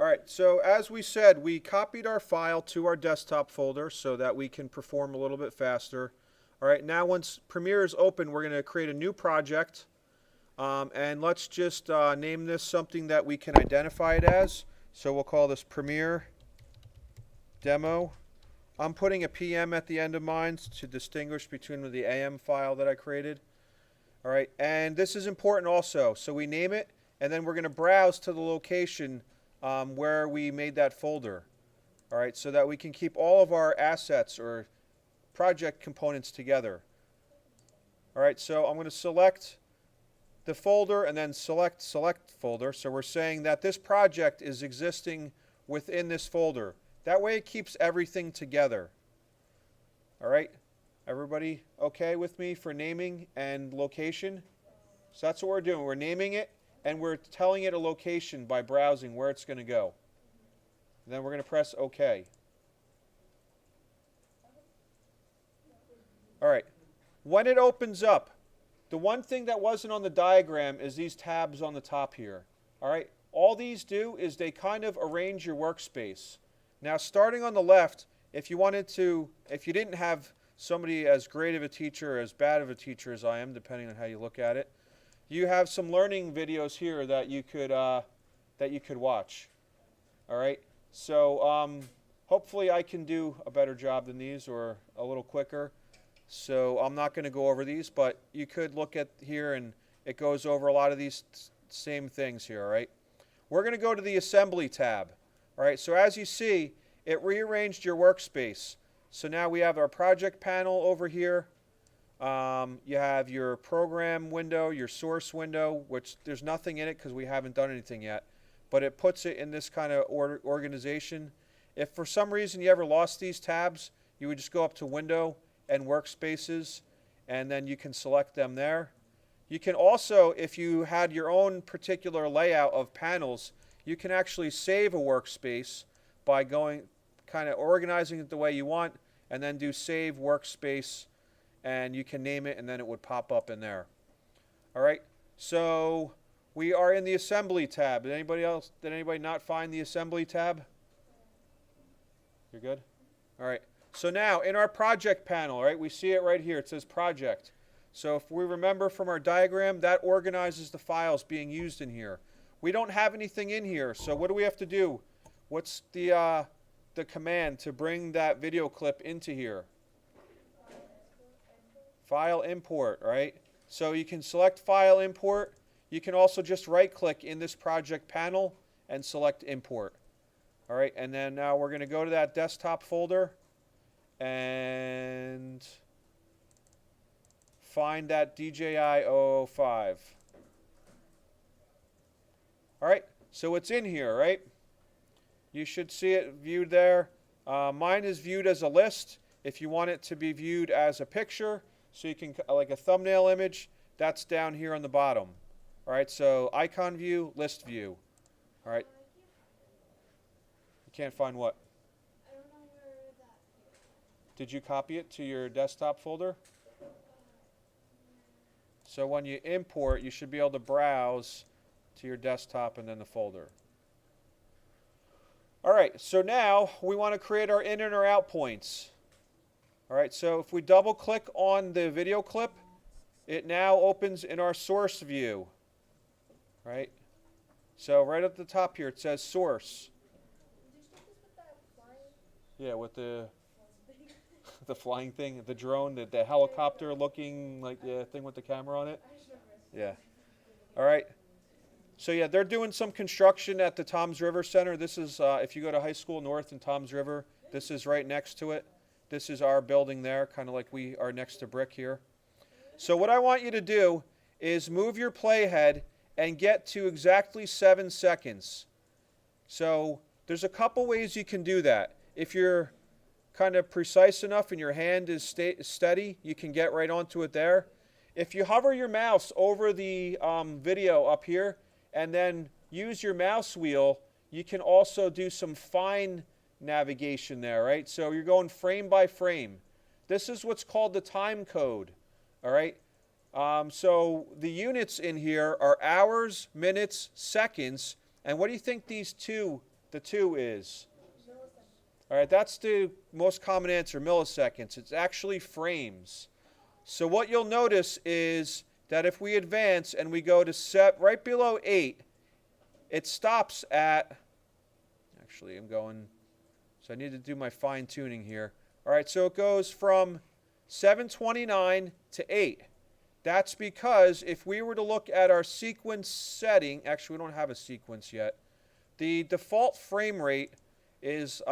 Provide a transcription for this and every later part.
right, so as we said, we copied our file to our desktop folder so that we can perform a little bit faster. All right, now once Premiere is open, we're going to create a new project. And let's just name this something that we can identify it as. So we'll call this Premiere Demo. I'm putting a PM at the end of mine to distinguish between the AM file that I created. All right, and this is important also. So we name it, and then we're going to browse to the location where we made that folder. All right, so that we can keep all of our assets or project components together. All right, so I'm going to select the folder and then select folder. So we're saying that this project is existing within this folder. That way it keeps everything together. All right, everybody okay with me for naming and location? So that's what we're doing. We're naming it and we're telling it a location by browsing where it's going to go. And then we're going to press OK. All right, when it opens up, the one thing that wasn't on the diagram is these tabs on the top here. All right, all these do is they kind of arrange your workspace. Now, starting on the left, if you didn't have somebody as great of a teacher or as bad of a teacher as I am, depending on how you look at it, you have some learning videos here that you could watch. All right, so hopefully I can do a better job than these or a little quicker. So I'm not going to go over these, but you could look at here and it goes over a lot of these same things here, all right? We're going to go to the Assembly tab, all right? So as you see, it rearranged your workspace. So now we have our project panel over here. You have your program window, your source window, which there's nothing in it because we haven't done anything yet, but it puts it in this kind of organization. If for some reason you ever lost these tabs, you would just go up to Window and Workspaces, and then you can select them there. You can also, if you had your own particular layout of panels, you can actually save a workspace by going kind of organizing it the way you want, and then do Save Workspace, and you can name it, and then it would pop up in there. All right, so we are in the Assembly tab. Did anybody not find the Assembly tab? You're good? All right. So now, in our project panel, right, we see it right here. It says project. So if we remember from our diagram, that organizes the files being used in here. We don't have anything in here, so what do we have to do? What's the command to bring that video clip into here? File import, right? So you can select file import. You can also just right-click in this project panel and select import. All right, and then now we're going to go to that desktop folder and find that DJI 005. All right, so it's in here, right? You should see it viewed there. Mine is viewed as a list. If you want it to be viewed as a picture, so you can, like a thumbnail image, that's down here on the bottom. All right, so icon view, list view. All right. You can't find what? Did you copy it to your desktop folder? So when you import, you should be able to browse to your desktop and then the folder. All right, so now we want to create our in and our out points. All right, so if we double click on the video clip, it now opens in our source view. Right? So right at the top here it says source. Yeah, with the flying thing, the drone, the helicopter looking like the thing with the camera on it. Yeah. All right. So yeah, they're doing some construction at the Toms River Center. This is, if you go to High School North in Toms River, this is right next to it. This is our building there, kind of like we are next to Brick here. So what I want you to do is move your playhead and get to exactly 7 seconds. So there's a couple ways you can do that. If you're kind of precise enough and your hand is steady, you can get right onto it there. If you hover your mouse over the video up here and then use your mouse wheel, you can also do some fine navigation there, right? So you're going frame by frame. This is what's called the time code, all right? So the units in here are hours, minutes, seconds, and what do you think these two The 2 is. All right, that's the most common answer, milliseconds. It's actually frames. So what you'll notice is that if we advance and we go to right below 8, it stops at, actually I'm going, so I need to do my fine tuning here. All right, so it goes from 729 to 8. That's because if we were to look at our sequence setting, actually we don't have a sequence yet, the default frame rate is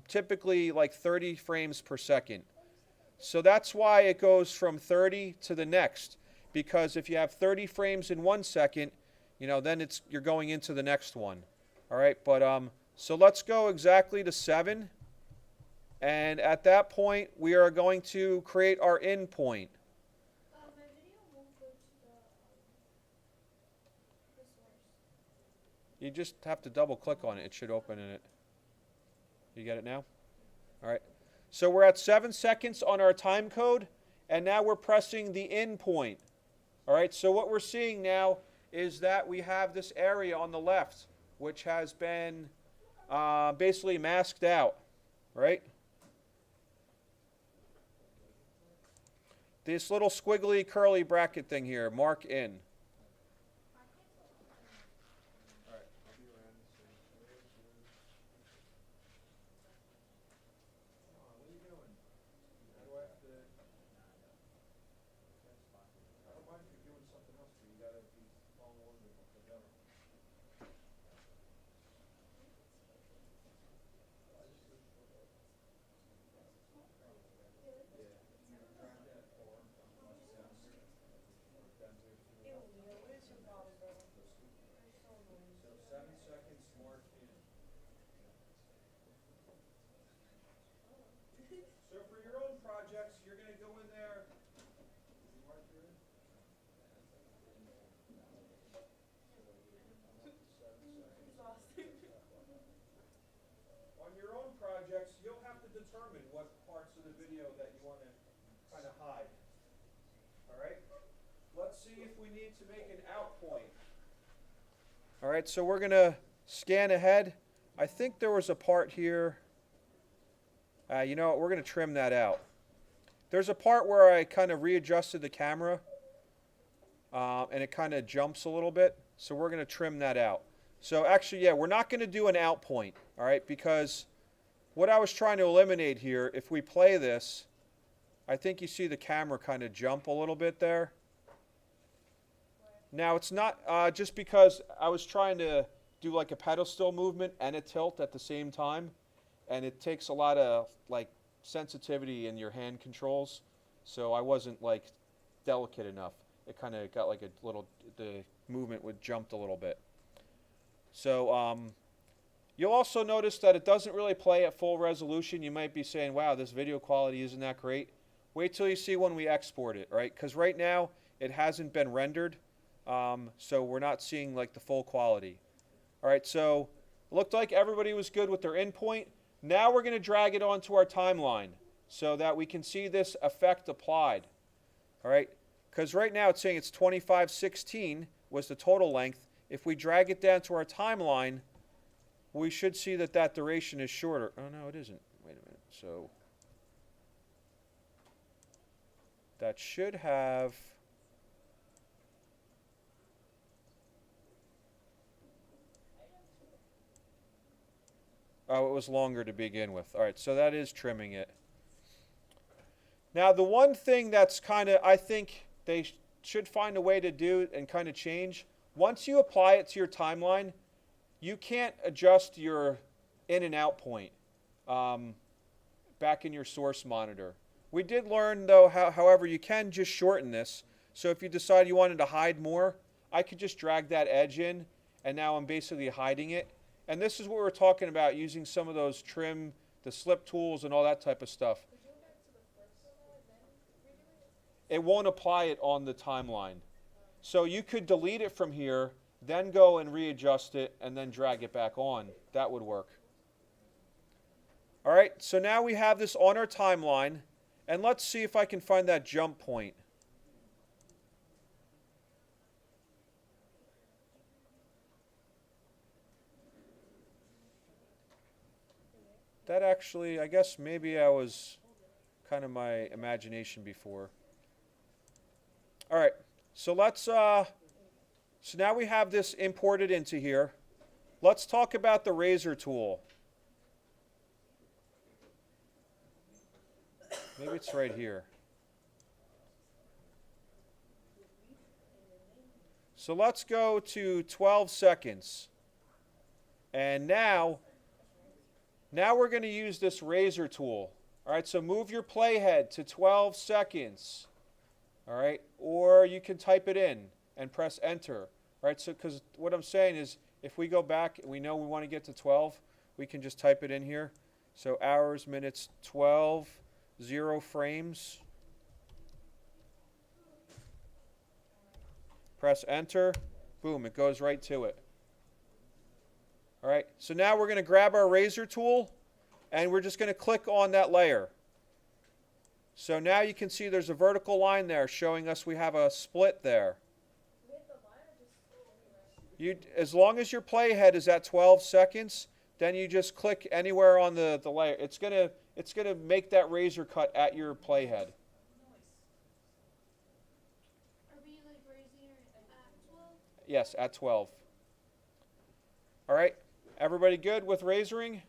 typically like 30 frames per second. So that's why it goes from 30 to the next, because if you have 30 frames in 1 second, you know, then you're going into the next one. All right, but so let's go exactly to 7, and at that point we are going to create our end point. My video won't go to the source. You just have to double click on it. It should open in it. You get it now? All right. So we're at 7 seconds on our time code, and now we're pressing the end point. All right. So what we're seeing now is that we have this area on the left, which has been basically masked out, right? This little squiggly curly bracket thing here, mark in. So for your own projects, you're going to go in there. On your own projects, you'll have to determine what parts of the video that you want to kind of hide. All right? Let's see if we need to make an out point. All right, so we're going to scan ahead. I think there was a part here. You know what, we're going to trim that out. There's a part where I kind of readjusted the camera, and it kind of jumps a little bit, so we're going to trim that out. So actually, yeah, we're not going to do an out point, all right, because what I was trying to eliminate here, if we play this, I think you see the camera kind of jump a little bit there. Now, it's not just because I was trying to do like a pedestal movement and a tilt at the same time, and it takes a lot of like sensitivity in your hand controls, so I wasn't like delicate enough. It kind of got like a little, the movement would jumped a little bit. So you'll also notice that it doesn't really play at full resolution. You might be saying, wow, this video quality isn't that great. Wait till you see when we export it, right? Because right now it hasn't been rendered, so we're not seeing like the full quality. All right, so it looked like everybody was good with their endpoint. Now we're going to drag it onto our timeline so that we can see this effect applied. All right, because right now it's saying it's 2516 was the total length. If we drag it down to our timeline, we should see that that duration is shorter. Oh, no, it isn't. Wait a minute. So that should have... Oh, it was longer to begin with. All right, so that is trimming it. Now, the one thing that's kind of, I think they should find a way to do and kind of change, once you apply it to your timeline, you can't adjust your in and out point back in your source monitor. We did learn, though, however, you can just shorten this. So if you decide you wanted to hide more, I could just drag that edge in, and now I'm basically hiding it. And this is what we're talking about, using some of those trim, the slip tools, and all that type of stuff. It won't apply it on the timeline. So you could delete it from here, then go and readjust it, and then drag it back on. That would work. All right, so now we have this on our timeline, and let's see if I can find that jump point. That actually, I guess maybe I was kind of my imagination before. All right, so so now we have this imported into here. Let's talk about the razor tool. Maybe it's right here. So let's go to 12 seconds. And now we're going to use this razor tool. All right, so move your playhead to 12 seconds. All right, or you can type it in and press enter. All right, so because what I'm saying is if we go back and we know we want to get to 12, we can just type it in here. So hours, minutes, 12, 0 frames. Press enter. Boom, it goes right to it. All right, so now we're going to grab our razor tool and we're just going to click on that layer. So now you can see there's a vertical line there showing us we have a split there. As long as your playhead is at 12 seconds, then you just click anywhere on the layer. It's gonna make that razor cut at your playhead. Are we like raising it at 12? Yes, at 12. All right, everybody good with razoring?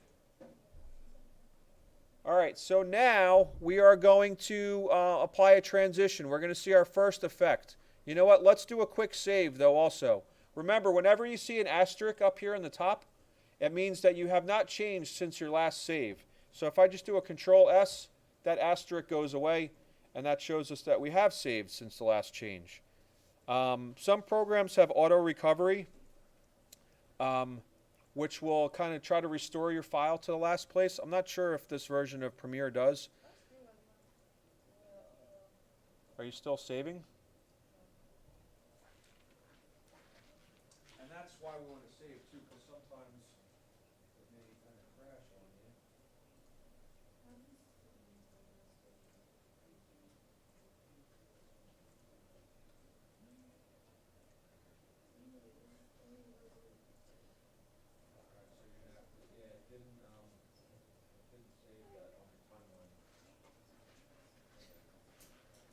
All right, so now we are going to apply a transition. We're going to see our first effect. You know what? Let's do a quick save, though, also. Remember, whenever you see an asterisk up here in the top, it means that you have not changed since your last save. So if I just do a Control-S, that asterisk goes away, and that shows us that we have saved since the last change. Some programs have auto recovery, which will kind of try to restore your file to the last place. I'm not sure if this version of Premiere does. Are you still saving? And that's why we want to save too, because sometimes it may kind of crash on you.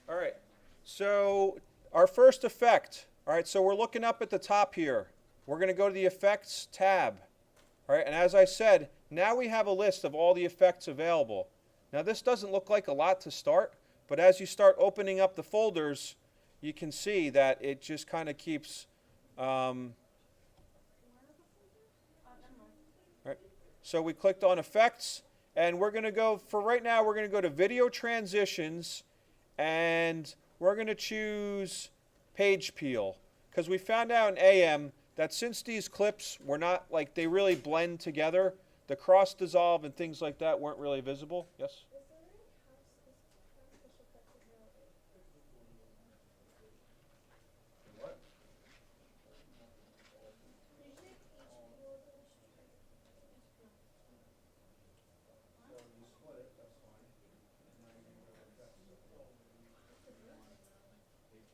All right, so our first effect. All right, so we're looking up at the top here. We're going to go to the Effects tab. All right, and as I said, now we have a list of all the effects available. Now this doesn't look like a lot to start, but as you start opening up the folders, you can see that it just kind of keeps. Right. So we clicked on Effects, and we're going to go, for right now, we're going to go to Video Transitions, and we're going to choose Page Peel, because we found out in AM that since these clips were not, like, they really blend together, the cross dissolve and things like that weren't really visible. Yes? What?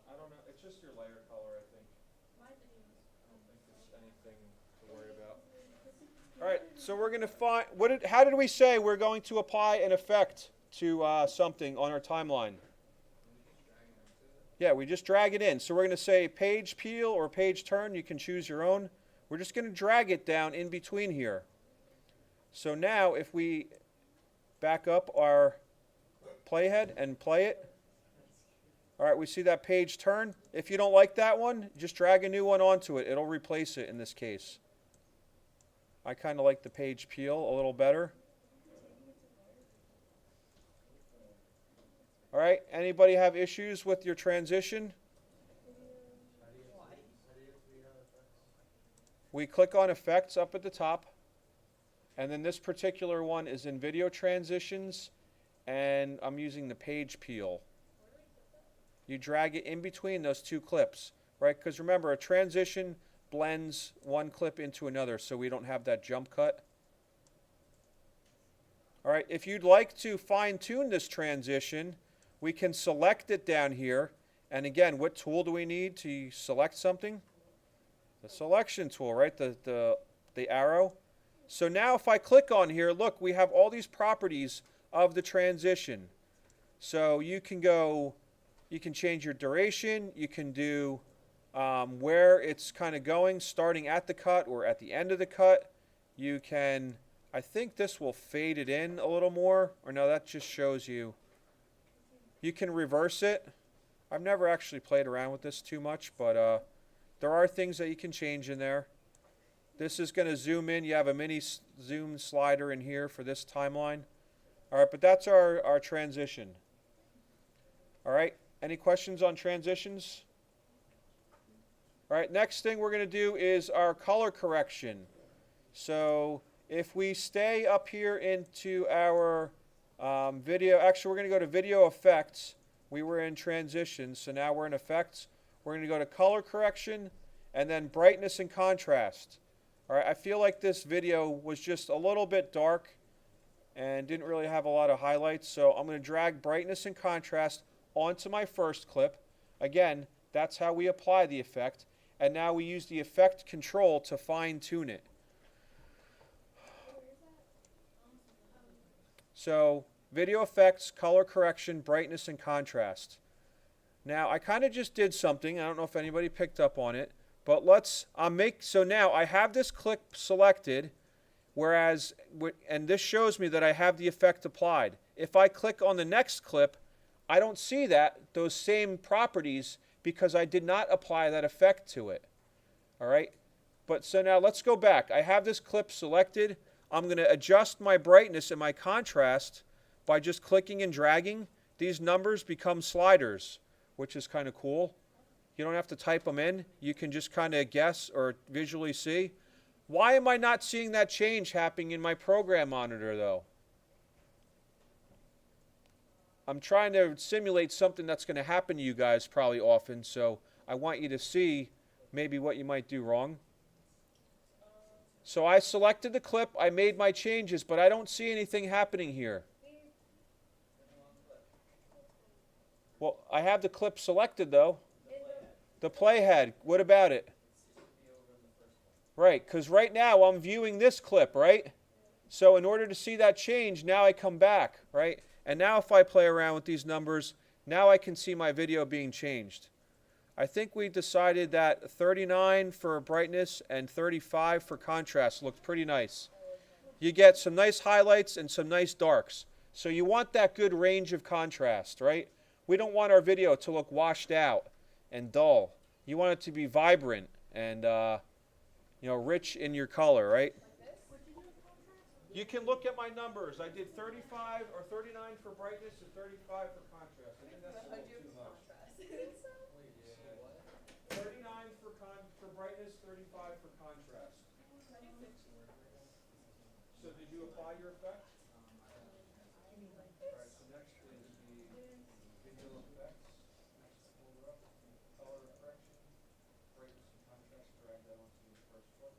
I don't know. It's just your layer color, I think. I don't think it's anything to worry about. All right, so we're going to find, how did we say we're going to apply an effect to something on our timeline? Yeah, we just drag it in. So we're going to say page peel or page turn. You can choose your own. We're just going to drag it down in between here. So now if we back up our playhead and play it, all right, we see that page turn. If you don't like that one, just drag a new one onto it. It'll replace it in this case. I kind of like the page peel a little better. All right, anybody have issues with your transition? We click on Effects up at the top, and then this particular one is in Video Transitions, and I'm using the page peel. You drag it in between those two clips, right? Because remember, a transition blends one clip into another, so we don't have that jump cut. All right, if you'd like to fine-tune this transition, we can select it down here. And again, what tool do we need to select something? The selection tool, right? The arrow. So now if I click on here, look, we have all these properties of the transition. So you can go, you can change your duration, you can do where it's kind of going, starting at the cut or at the end of the cut. You can, I think this will fade it in a little more, or no, that just shows you. You can reverse it. I've never actually played around with this too much, but there are things that you can change in there. This is going to zoom in. You have a mini zoom slider in here for this timeline. All right, but that's our transition. All right, any questions on transitions? All right, next thing we're going to do is our color correction. So if we stay up here into our video, actually we're going to go to video effects. We were in transition, so now we're in effects. We're going to go to color correction and then brightness and contrast. All right, I feel like this video was just a little bit dark and didn't really have a lot of highlights, so I'm going to drag brightness and contrast onto my first clip. Again, that's how we apply the effect, and now we use the effect control to fine tune it. So video effects, color correction, brightness and contrast. Now I kind of just did something, I don't know if anybody picked up on it, but let's so now I have this clip selected, whereas, and this shows me that I have the effect applied. If I click on the next clip, I don't see those same properties because I did not apply that effect to it. All right, but so now let's go back. I have this clip selected. I'm going to adjust my brightness and my contrast by just clicking and dragging. These numbers become sliders, which is kind of cool. You don't have to type them in. You can just kind of guess or visually see. Why am I not seeing that change happening in my program monitor, though? I'm trying to simulate something that's going to happen to you guys probably often, so I want you to see maybe what you might do wrong. So I selected the clip, I made my changes, but I don't see anything happening here. Well, I have the clip selected though. The playhead, what about it? Right, because right now I'm viewing this clip, right? So in order to see that change, now I come back, right? And now if I play around with these numbers, now I can see my video being changed. I think we decided that 39 for brightness and 35 for contrast looked pretty nice. You get some nice highlights and some nice darks. So you want that good range of contrast, right? We don't want our video to look washed out and dull. You want it to be vibrant and rich in your color, right? You can look at my numbers. I did 35 or 39 for brightness and 35 for contrast. I think that's a little too much. 39 for brightness, 35 for contrast. So did you apply your effect? All right, so next is the video effects. Color correction, brightness and contrast. Drag that onto your first clip.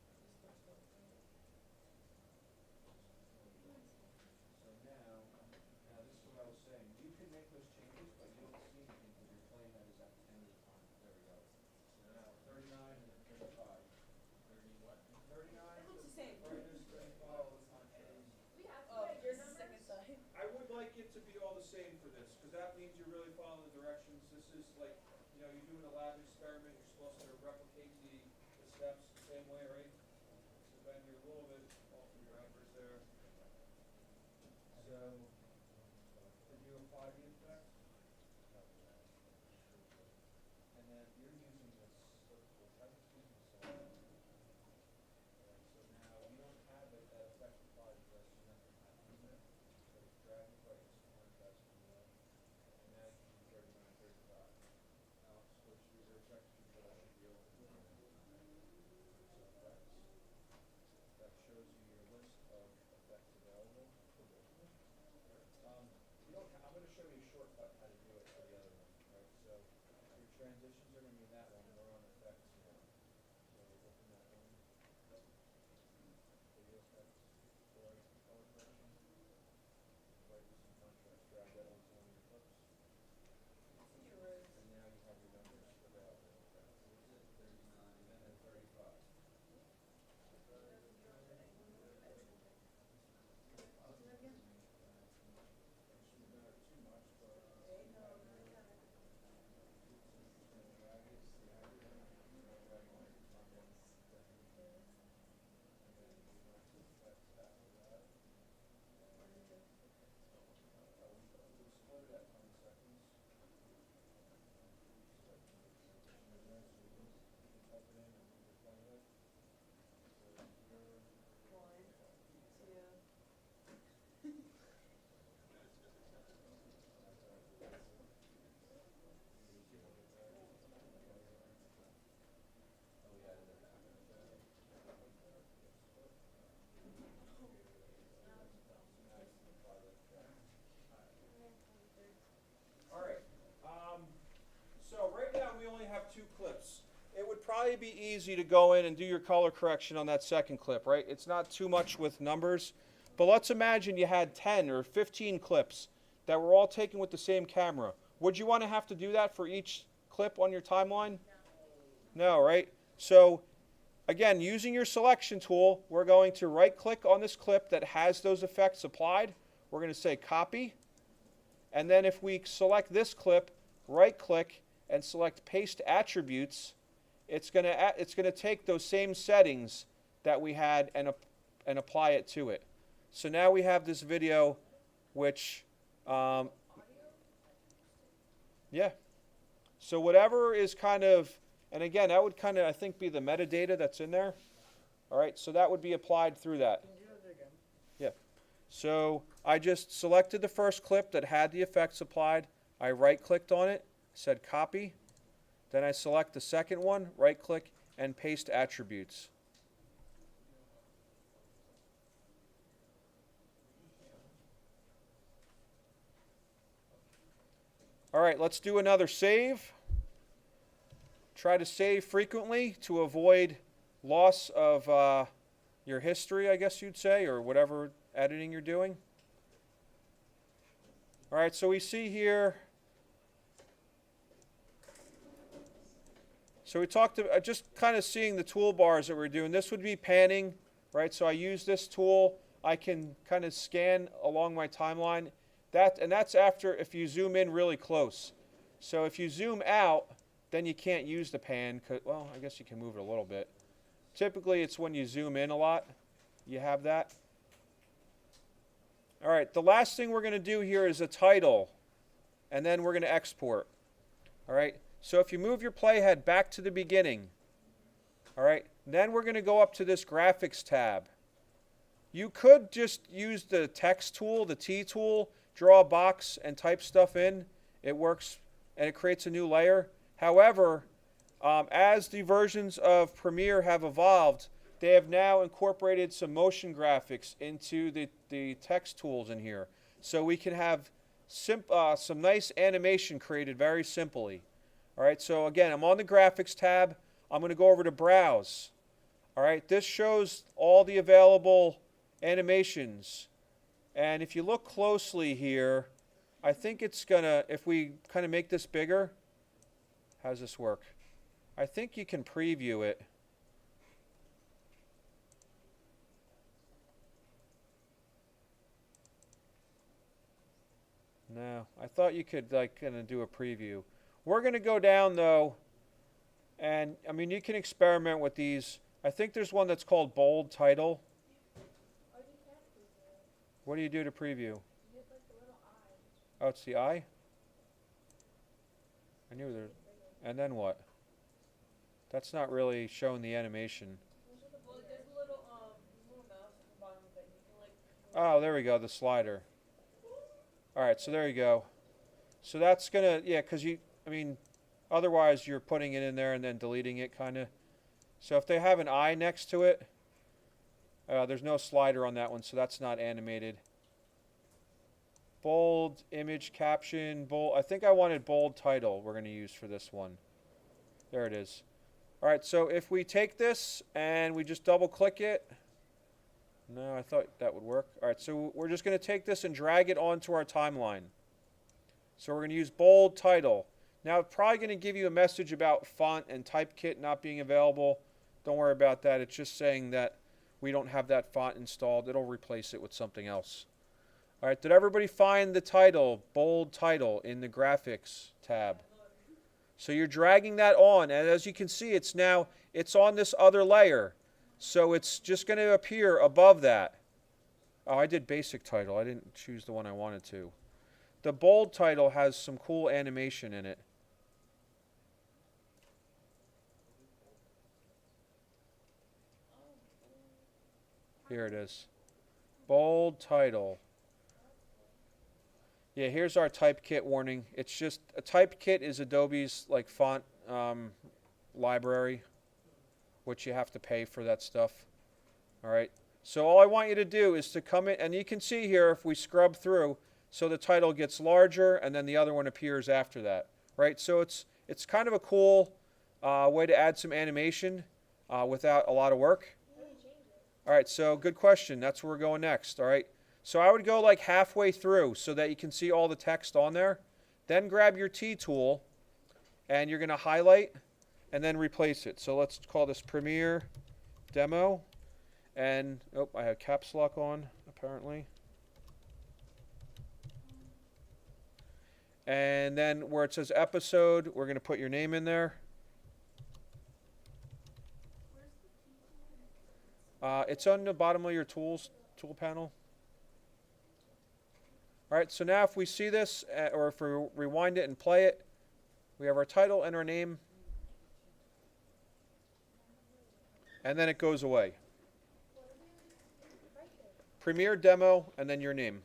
So now this is what I was saying. You can make those changes, but you don't see anything because your playhead is at the end of the time. There we go. So now 39 and then 35. 30 what? 39. It looks the same. Brightness, 35. I would like it to be all the same for this, because that means you're really following the directions. This is like, you're doing a lab experiment. You're supposed to replicate the steps the same way, right? So then you're a little bit off your numbers there. So, did you apply the effect? And then you're using this, I was using this. So now you don't have that effect applied to this, so nothing happens there. So it's dragging brightness and contrast from there. And now you can do 39, 35. Now switch to your effect control and be able to do it. So effects. That shows you your list of effects available. I'm going to show you a shortcut how to do it for the other one. Right? So your transitions are going to be in that one. We're on effects now. So open that one. Video effects, color correction, brightness and contrast. Drag that onto one of your clips. And now you have your numbers available. And then 35. probably be easy to go in and do your color correction on that second clip, right? It's not too much with numbers. But let's imagine you had 10 or 15 clips that were all taken with the same camera. Would you want to have to do that for each clip on your timeline? No, right? So again, using your selection tool, we're going to right-click on this clip that has those effects applied. We're going to say copy. And then if we select this clip, right-click and select paste attributes, it's going to take those same settings that we had and apply it to it. So now we have this video which, yeah. So whatever is kind of, and again, that would kind of, I think, be the metadata that's in there. All right, so that would be applied through that. Can you do it again? Yeah. So I just selected the first clip that had the effects applied. I right-clicked on it, said copy. Then I select the second one, right-click, and paste attributes. All right, let's do another save. Try to save frequently to avoid loss of your history, I guess you'd say, or whatever editing you're doing. All right, so we see here. So we talked about just kind of seeing the toolbars that we're doing. This would be panning, right? So I use this tool. I can kind of scan along my timeline. And that's after if you zoom in really close. So if you zoom out, then you can't use the pan. Well, I guess you can move it a little bit. Typically, it's when you zoom in a lot, you have that. All right, the last thing we're going to do here is a title, and then we're going to export. All right, so if you move your playhead back to the beginning, all right, then we're going to go up to this graphics tab. You could just use the text tool, the T tool, draw a box and type stuff in. It works, and it creates a new layer. However, as the versions of Premiere have evolved, they have now incorporated some motion graphics into the text tools in here. So we can have some nice animation created very simply. All right, so again, I'm on the graphics tab. I'm going to go over to Browse. All right, this shows all the available animations. And if you look closely here, I think it's going to, if we kind of make this bigger, how does this work? I think you can preview it. No, I thought you could like kind of do a preview. We're going to go down though, and I mean you can experiment with these. I think there's one that's called bold title. What do you do to preview? Oh, it's the eye? I knew there. And then what? That's not really showing the animation. Oh, there we go, the slider. All right, so there you go. So that's gonna, yeah, because otherwise you're putting it in there and then deleting it, kind of. So if they have an eye next to it, there's no slider on that one, so that's not animated. Bold image caption, bold. I think I wanted bold title we're going to use for this one. There it is. All right, so if we take this and we just double click it. No, I thought that would work. All right, so we're just going to take this and drag it onto our timeline. So we're going to use bold title. Now, it's probably going to give you a message about font and typekit not being available. Don't worry about that. It's just saying that we don't have that font installed. It'll replace it with something else. All right, did everybody find the title, bold title, in the graphics tab? So you're dragging that on, and as you can see, it's on this other layer. So it's just going to appear above that. Oh, I did basic title. I didn't choose the one I wanted to. The bold title has some cool animation in it. Here it is. Bold title. Yeah, here's our typekit warning. It's just, a typekit is Adobe's like font library, which you have to pay for that stuff. All right. So all I want you to do is to come in, and you can see here if we scrub through, so the title gets larger and then the other one appears after that. Right? So it's kind of a cool way to add some animation without a lot of work? All right, so good question. That's where we're going next. All right, so I would go like halfway through so that you can see all the text on there. Then grab your T tool and you're going to highlight and then replace it. So let's call this Premiere Demo. And, oh, I had caps lock on, apparently. And then where it says episode, we're going to put your name in there. It's on the bottom of your tool panel. All right, so now if we see this, or if we rewind it and play it, we have our title and our name. And then it goes away. Premiere Demo, and then your name.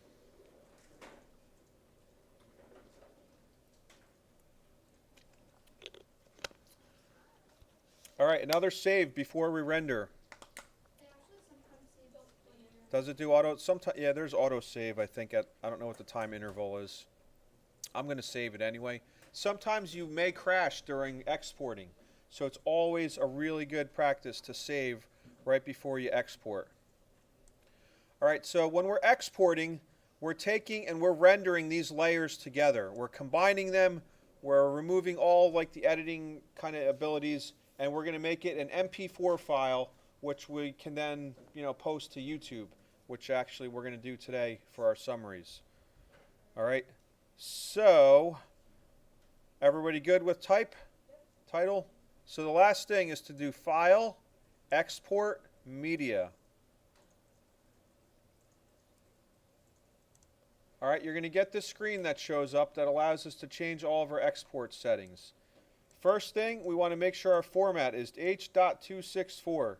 All right, another save before we render. Does it do auto? Sometimes, yeah, there's auto save, I think, at, I don't know what the time interval is. I'm going to save it anyway. Sometimes you may crash during exporting, so it's always a really good practice to save right before you export. All right, so when we're exporting, we're taking and we're rendering these layers together. We're combining them, we're removing all like the editing kind of abilities, and we're going to make it an MP4 file, which we can then, post to YouTube, which actually we're going to do today for our summaries. All right, so everybody good with title? So the last thing is to do File, Export, Media. All right, you're going to get this screen that shows up that allows us to change all of our export settings. First thing, we want to make sure our format is H.264.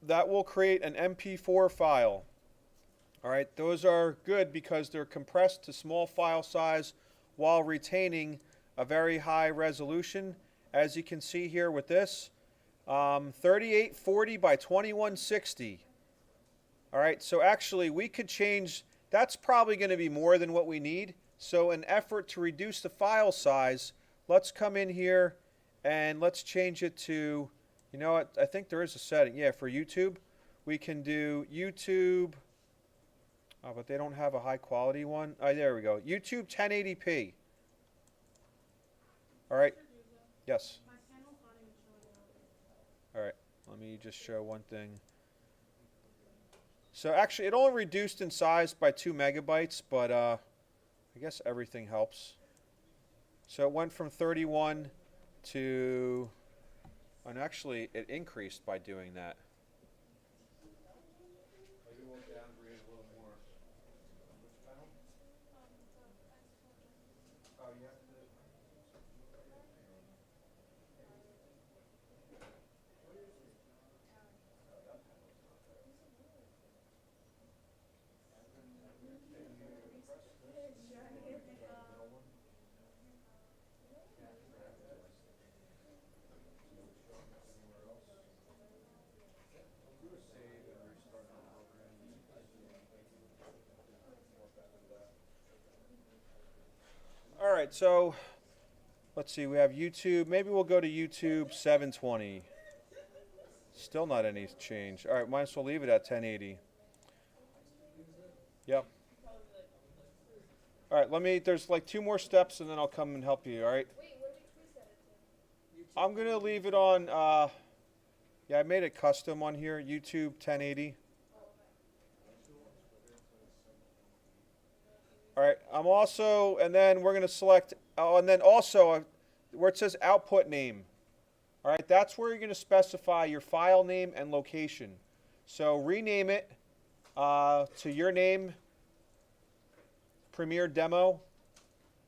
That will create an MP4 file. All right, those are good because they're compressed to small file size while retaining a very high resolution. As you can see here with this, 3840 by 2160. All right, so actually we could change, that's probably going to be more than what we need. So in effort to reduce the file size, let's come in here and let's change it to, you know what, I think there is a setting. Yeah, for YouTube, we can do YouTube, oh, but they don't have a high quality one. Oh, there we go. YouTube 1080p. All right. Yes. All right. Let me just show one thing. So actually, it only reduced in size by 2 megabytes, but I guess everything helps. So it went from 31 to, and actually it increased by doing that. Maybe we'll downgrade a little more. Which panel? Oh, you have to. All right, so let's see, we have YouTube. Maybe we'll go to YouTube 720. Still not any change. All right, might as well leave it at 1080. Yep. All right, there's like 2 more steps and then I'll come and help you, all right? Wait, what did we set it to? I'm going to leave it on, yeah, I made it custom on here, YouTube 1080. All right, I'm also, and then we're going to select, oh, and then also where it says output name. All right, that's where you're going to specify your file name and location. So rename it to your name, Premiere Demo,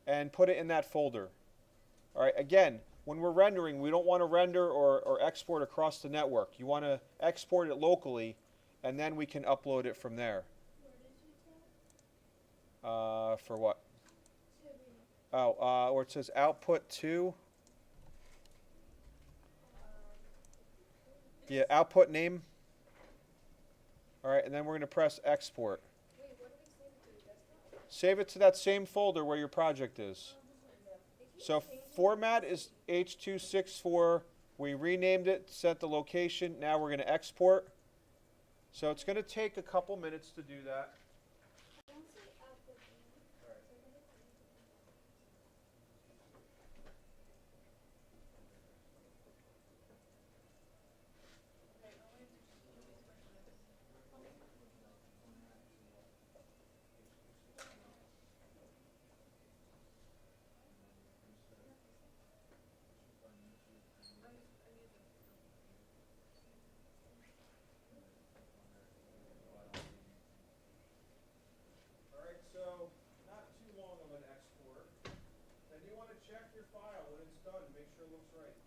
and put it in that folder. All right, again, when we're rendering, we don't want to render or export across the network. You want to export it locally, and then we can upload it from there. For what? Oh, where it says output to. Yeah, output name. All right, and then we're going to press export. Wait, what did we save it to? Save it to that same folder where your project is. So format is H.264. We renamed it, set the location. Now we're going to export. So it's going to take a couple minutes to do that. I don't see output. All right, so not too long of an export. Then you want to check your file when it's done, make sure it looks right.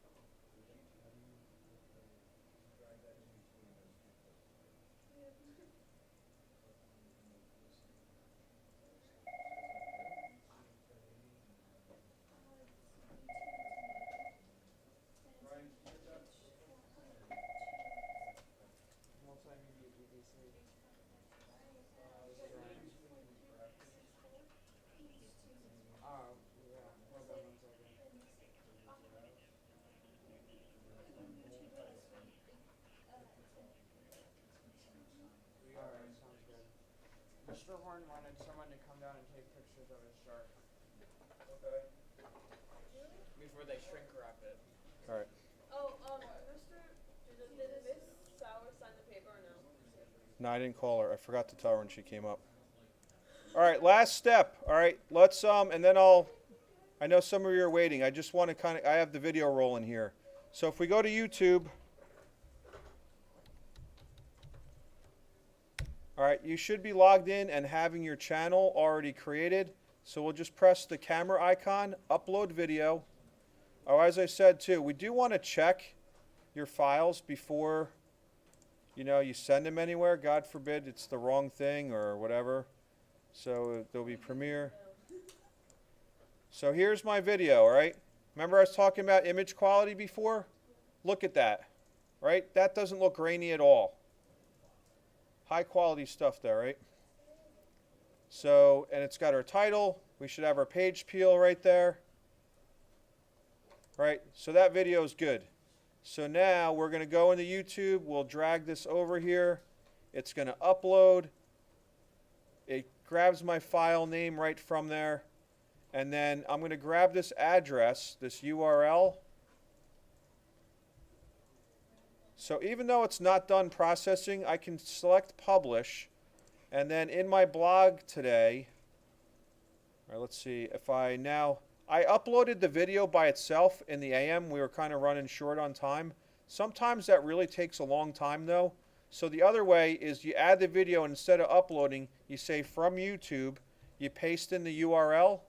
Ryan, did you get that? Alright, sounds good. Mr. Horn wanted someone to come down and take pictures of his shark Okay. before they shrink wrap it. All right. Oh, did Miss Sauer sign the paper or no? No, I didn't call her. I forgot to tell her when she came up. All right, last step. All right, let's and then I know some of you are waiting. I just want to I have the video rolling here. So if we go to YouTube, all right, you should be logged in and having your channel already created. So we'll just press the camera icon, upload video. Oh, as I said too, we do want to check your files before you send them anywhere. God forbid it's the wrong thing or whatever. So there'll be Premiere. So here's my video, all right? Remember I was talking about image quality before? Look at that, right? That doesn't look grainy at all. High quality stuff there, right? So, and it's got our title. We should have our page peel right there. Right? So that video is good. So now we're going to go into YouTube. We'll drag this over here. It's going to upload. It grabs my file name right from there. And then I'm going to grab this address, this URL. So even though it's not done processing, I can select publish. And then in my blog today, all right, let's see if I uploaded the video by itself in the AM. We were kind of running short on time. Sometimes that really takes a long time though. So the other way is you add the video and instead of uploading, you say from YouTube, you paste in the URL.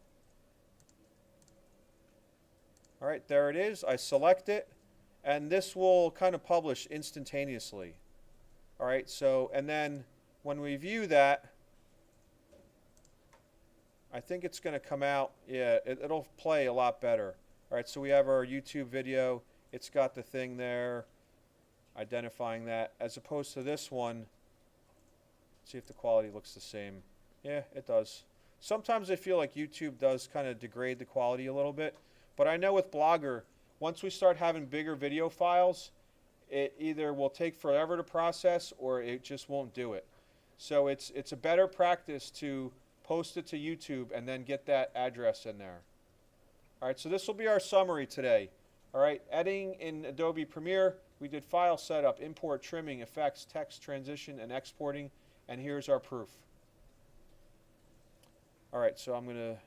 All right, there it is. I select it and this will kind of publish instantaneously. All right, so and then when we view that, I think it's going to come out, yeah, it'll play a lot better. All right, so we have our YouTube video. It's got the thing there, identifying that, as opposed to this one. See if the quality looks the same. Yeah, it does. Sometimes I feel like YouTube does kind of degrade the quality a little bit, but I know with Blogger, once we start having bigger video files, it either will take forever to process or it just won't do it. So it's a better practice to post it to YouTube and then get that address in there. All right, so this will be our summary today. All right, editing in Adobe Premiere, we did file setup, import, trimming, effects, text transition, and exporting, and here's our proof. All right, so I'm going to